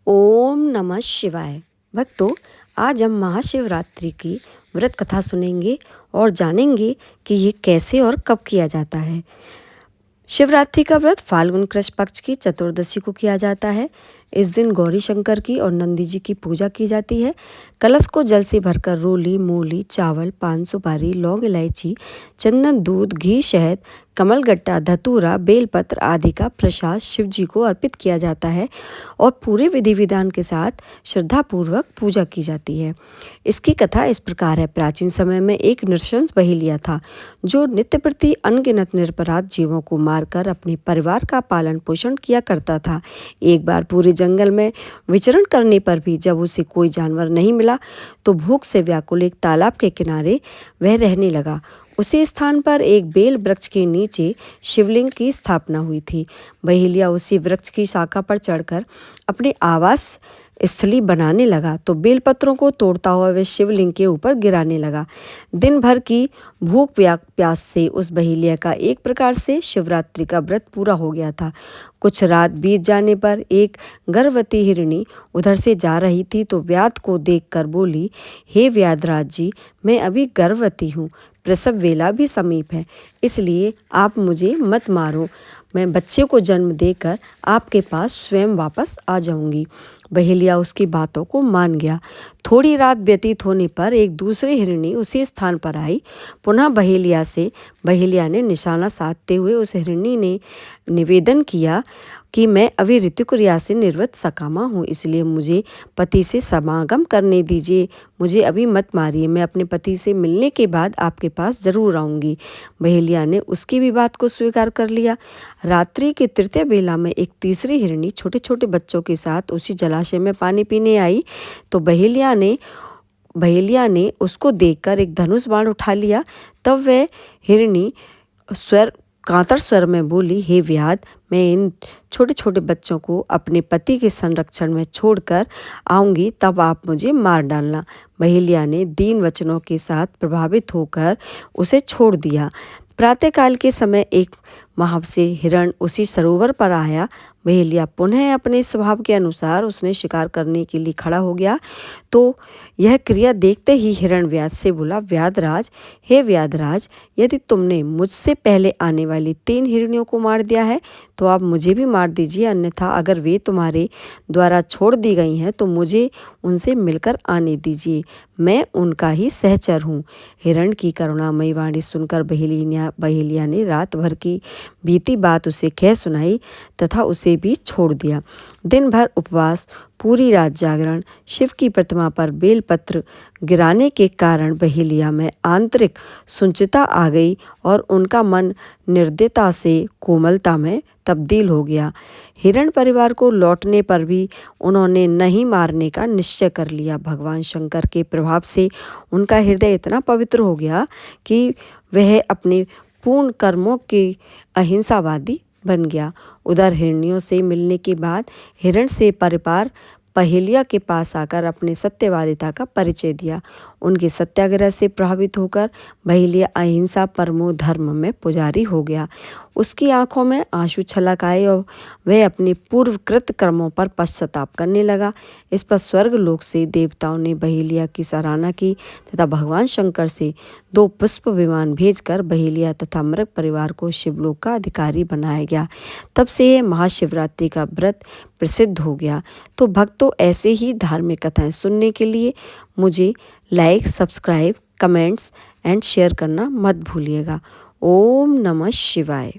ओम नमः शिवाय। भक्तों, आज हम महाशिवरात्रि की व्रत कथा सुनेंगे और जानेंगे कि ये कैसे और कब किया जाता है। शिवरात्रि का व्रत फाल्गुन कृष्ण पक्ष की चतुर्दशी को किया जाता है। इस दिन गौरी शंकर की और नंदी जी की पूजा की जाती है। कलश को जल से भरकर रोली, मूली, चावल, पान सुपारी, लौंग, इलायची, चंदन, दूध, घी, शहद, कमलगट्टा, धतूरा, बेलपत्र आदि का प्रसाद शिव जी को अर्पित किया जाता है और पूरे विधि विधान के साथ श्रद्धापूर्वक पूजा की जाती है। इसकी कथा इस प्रकार है। प्राचीन समय में एक नृशंस बहेलिया था जो नित्य प्रति अनगिनत निरपराध जीवों को मारकर अपने परिवार का पालन पोषण किया करता था। एक बार पूरे जंगल में विचरण करने पर भी जब उसे कोई जानवर नहीं मिला तो भूख से व्याकुल एक तालाब के किनारे वह रहने लगा। उसी स्थान पर एक बेल वृक्ष के नीचे शिवलिंग की स्थापना हुई थी। बहेलिया उसी वृक्ष की शाखा पर चढ़कर अपने आवास स्थली बनाने लगा तो बेलपत्रों को तोड़ता हुआ वह शिवलिंग के ऊपर गिराने लगा। दिन भर की भूख प्यास से उस बहेलिया का एक प्रकार से शिवरात्रि का व्रत पूरा हो गया था। कुछ रात बीत जाने पर एक गर्भवती हिरणी उधर से जा रही थी तो व्याध को देखकर बोली, हे व्याधराज जी, मैं अभी गर्भवती हूँ, प्रसव वेला भी समीप है, इसलिए आप मुझे मत मारो। मैं बच्चे को जन्म देकर आपके पास स्वयं वापस आ जाऊंगी। बहेलिया उसकी बातों को मान गया। थोड़ी रात व्यतीत होने पर एक दूसरी हिरणी उसी स्थान पर आई। पुनः बहेलिया ने निशाना साधते हुए उस हिरणी ने निवेदन किया कि मैं अभी ऋतुक्रिया से निर्वृत सकामा हूँ, इसलिए मुझे पति से समागम करने दीजिए। मुझे अभी मत मारिए, मैं अपने पति से मिलने के बाद आपके पास जरूर आऊँगी। बहेलिया ने उसकी भी बात को स्वीकार कर लिया। रात्रि के तृतीय बेला में एक तीसरी हिरणी छोटे छोटे बच्चों के साथ उसी जलाशय में पानी पीने आई तो बहेलिया ने उसको देखकर एक धनुष बाण उठा लिया। तब वह हिरणी कातर स्वर में बोली, हे व्याध, मैं इन छोटे छोटे बच्चों को अपने पति के संरक्षण में छोड़कर आऊँगी, तब आप मुझे मार डालना। बहेलिया ने दीन वचनों के साथ प्रभावित होकर उसे छोड़ दिया। प्रातःकाल के समय एक महावसे हिरण उसी सरोवर पर आया। बहेलिया पुनः अपने स्वभाव के अनुसार उसने शिकार करने के लिए खड़ा हो गया तो यह क्रिया देखते ही हिरण व्याध से बोला, व्याधराज, हे व्याधराज, यदि तुमने मुझसे पहले आने वाली 3 हिरणियों को मार दिया है तो आप मुझे भी मार दीजिए, अन्यथा अगर वे तुम्हारे द्वारा छोड़ दी गई हैं तो मुझे उनसे मिलकर आने दीजिए, मैं उनका ही सहचर हूँ। हिरण की करुणामयी वाणी सुनकर बहेलिया ने रात भर की बीती बात उसे कह सुनाई तथा उसे भी छोड़ दिया। दिन भर उपवास, पूरी रात जागरण, शिव की प्रतिमा पर बेलपत्र गिराने के कारण बहेलिया में आंतरिक सुंचिता आ गई और उनका मन निर्दयता से कोमलता में तब्दील हो गया। हिरण परिवार को लौटने पर भी उन्होंने नहीं मारने का निश्चय कर लिया। भगवान शंकर के प्रभाव से उनका हृदय इतना पवित्र हो गया कि वह अपने पूर्ण कर्मों के अहिंसावादी बन गया। उधर हिरनियों से मिलने के बाद हिरण से परिवार बहेलिया के पास आकर अपने सत्यवादिता का परिचय दिया। उनके सत्याग्रह से प्रभावित होकर बहेलिया अहिंसा परमो धर्म में पुजारी हो गया। उसकी आंखों में आंसू छलक आए और वह अपने पूर्वकृत कर्मों पर पश्चाताप करने लगा। इस पर स्वर्ग लोक से देवताओं ने बहेलिया की सराहना की तथा भगवान शंकर से 2 पुष्प विमान भेजकर बहेलिया तथा मृग परिवार को शिवलोक का अधिकारी बनाया गया। तब से यह महाशिवरात्रि का व्रत प्रसिद्ध हो गया। तो भक्तों, ऐसे ही धार्मिक कथाएं सुनने के लिए मुझे like, subscribe, comments and share करना मत भूलिएगा। ओम नमः शिवाय।